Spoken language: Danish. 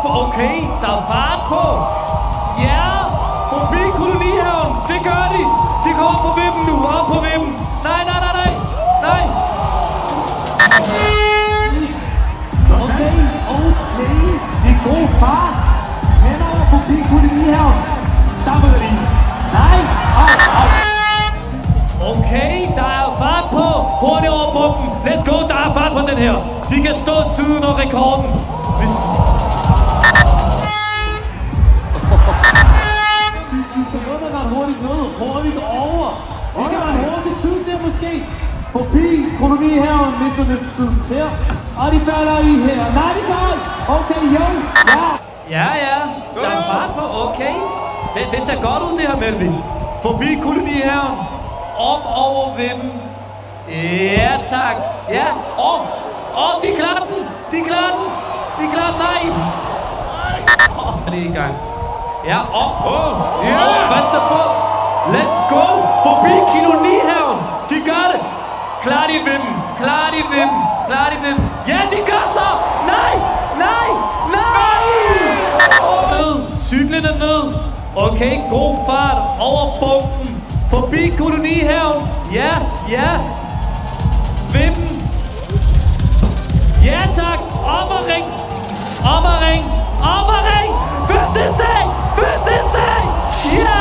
Okay, der er fart på. Ja, forbi kolonihaven. Det gør de. De går op på vippen nu. Op på vippen. Nej. Okay. Det er god fart. Henover forbi kolonihaven. Der må de. Nej. Okay, der er fart på. Hurtigt over bomben. Let's go, der er fart på den her. De kan stå tiden og rekorden. Hurtigt over. Det kan være en hurtig tid der måske. Forbi kolonihaven mister det tid her. Og de falder i her. Nej, de gør. Okay, jo. Ja. Der er fart på. Okay. Det ser godt ud, det her, Melvin. Forbi kolonihaven. Op over vippen. Ja, tak. Ja, op. De klarer den. Nej. Det er i gang. Ja, op. Første på. Let's go. Forbi kolonihaven. De gør det. Klar de vippen. Ja, de gør så. Nej. Cyklen er ned. Okay, god fart over bomben. Forbi kolonihaven. Ja. Vippen. Ja tak. Op og ring. Første steg. Ja.